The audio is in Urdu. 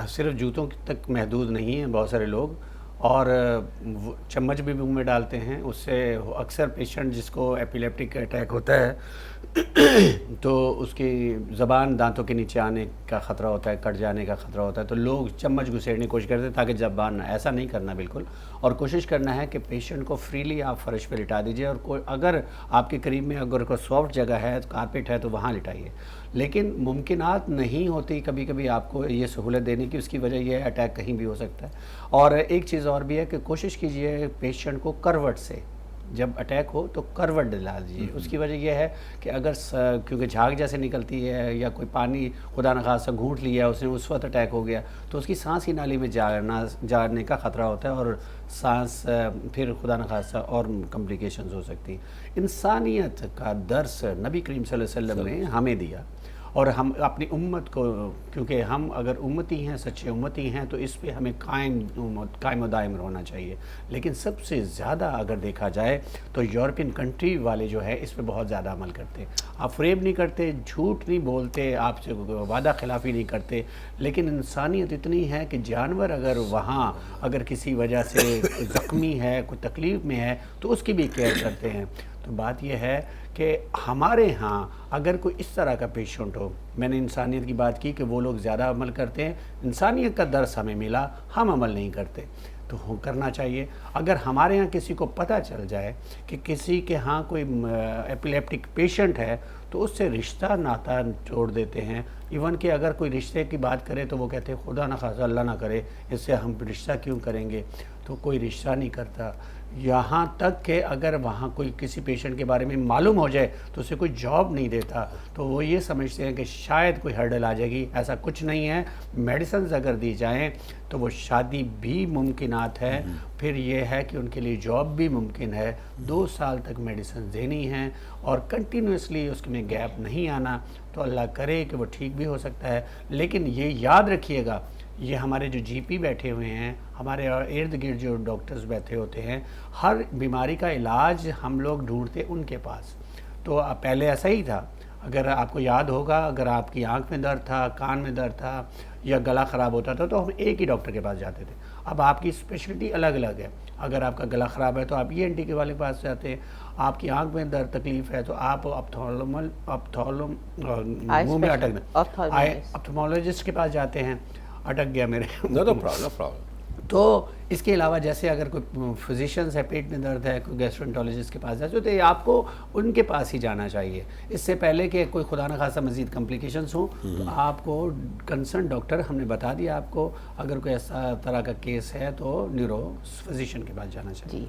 صرف جوتوں تک محدود نہیں ہیں، بہت سارے لوگ اور چمچ بھی منہ میں ڈالتے ہیں. اس سے اکثر پیشنٹ جس کو ایپیلیپٹک اٹیک ہوتا ہے تو اس کی زبان دانتوں کے نیچے آنے کا خطرہ ہوتا ہے، کٹ جانے کا خطرہ ہوتا ہے، تو لوگ چمچ گھسیڑنے کی کوشش کرتے ہیں تاکہ زبان نہ. ایسا نہیں کرنا بالکل، اور کوشش کرنا ہے کہ پیشنٹ کو فریلی آپ فرش پہ لٹا دیجئے، اور اگر آپ کے قریب میں اگر کوئی سافٹ جگہ ہے، کارپیٹ ہے، تو وہاں لٹائیے. لیکن ممکنات نہیں ہوتی کبھی کبھی آپ کو یہ سہولت دینے کی. اس کی وجہ یہ ہے اٹیک کہیں بھی ہو سکتا ہے. اور ایک چیز اور بھی ہے کہ کوشش کیجئے پیشنٹ کو کروٹ سے، جب اٹیک ہو تو کروٹ دلا دیجیے. اس کی وجہ یہ ہے کہ اگر کیونکہ جھاگ جیسے نکلتی ہے یا کوئی پانی خدا نخواستہ گھونٹ لیا اس نے، اس وقت اٹیک ہو گیا تو اس کی سانس کی نالی میں جانے کا خطرہ ہوتا ہے، اور سانس پھر خدا نخواستہ اور کمپلیکیشنز ہو سکتی ہیں. انسانیت کا درس نبی کریم صلی اللہ علیہ وسلم نے ہمیں دیا، اور ہم اپنی امت کو، کیونکہ ہم اگر امتی ہیں، سچے امتی ہیں، تو اس پہ ہمیں قائم و دائم ہونا چاہیے. لیکن سب سے زیادہ اگر دیکھا جائے تو یورپین کنٹری والے جو ہے اس پہ بہت زیادہ عمل کرتے ہیں. آپ فریب نہیں کرتے، جھوٹ نہیں بولتے، آپ سے وعدہ خلافی نہیں کرتے، لیکن انسانیت اتنی ہے کہ جانور اگر وہاں اگر کسی وجہ سے زخمی ہے، کوئی تکلیف میں ہے، تو اس کی بھی کیئر کرتے ہیں. تو بات یہ ہے کہ ہمارے ہاں اگر کوئی اس طرح کا پیشنٹ ہو، میں نے انسانیت کی بات کی کہ وہ لوگ زیادہ عمل کرتے ہیں، انسانیت کا درس ہمیں ملا، ہم عمل نہیں کرتے، تو کرنا چاہیے. اگر ہمارے ہاں کسی کو پتہ چل جائے کہ کسی کے ہاں کوئی ایپیلیپٹک پیشنٹ ہے تو اس سے رشتہ ناتا چھوڑ دیتے ہیں. ایون کہ اگر کوئی رشتے کی بات کرے تو وہ کہتے ہیں خدا نہ خواستہ اللہ نہ کرے، اس سے ہم رشتہ کیوں کریں گے، تو کوئی رشتہ نہیں کرتا. یہاں تک کہ اگر وہاں کوئی کسی پیشنٹ کے بارے میں معلوم ہو جائے تو اسے کوئی جاب نہیں دیتا، تو وہ یہ سمجھتے ہیں کہ شاید کوئی ہرڈل آ جائے گی. ایسا کچھ نہیں ہے. میڈیسنز اگر دی جائیں تو وہ شادی بھی ممکنات ہے، پھر یہ ہے کہ ان کے لیے جاب بھی ممکن ہے. 2 سال تک میڈیسن دینی ہیں اور کنٹینیوسلی اس میں گیپ نہیں آنا، تو اللہ کرے کہ وہ ٹھیک بھی ہو سکتا ہے. لیکن یہ یاد رکھیے گا، یہ ہمارے جو جی پی بیٹھے ہوئے ہیں، ہمارے ارد گرد جو ڈاکٹرز بیٹھے ہوتے ہیں، ہر بیماری کا علاج ہم لوگ ڈھونڈتے ان کے پاس. تو پہلے ایسا ہی تھا، اگر آپ کو یاد ہوگا، اگر آپ کی آنکھ میں درد تھا، کان میں درد تھا یا گلا خراب ہوتا تھا تو ہم ایک ہی ڈاکٹر کے پاس جاتے تھے. اب آپ کی اسپیشلٹی الگ الگ ہے. اگر آپ کا گلا خراب ہے تو آپ ENT کے والے پاس جاتے ہیں. آپ کی آنکھ میں درد تکلیف ہے تو آپ منہ میں اپتھالمولوجسٹ کے پاس جاتے ہیں. اٹک گیا میرے. No problem. تو اس کے علاوہ جیسے اگر کوئی فزیشنز ہے، پیٹ میں درد ہے، کوئی گیسٹرونٹولوجسٹ کے پاس جاتے تو آپ کو ان کے پاس ہی جانا چاہیے اس سے پہلے کہ کوئی خدا نہ خواستہ مزید کمپلیکیشنز ہوں. تو آپ کو کنسرن ڈاکٹر ہم نے بتا دیا آپ کو، اگر کوئی ایسا طرح کا کیس ہے تو نیورو فزیشن کے پاس جانا چاہیے.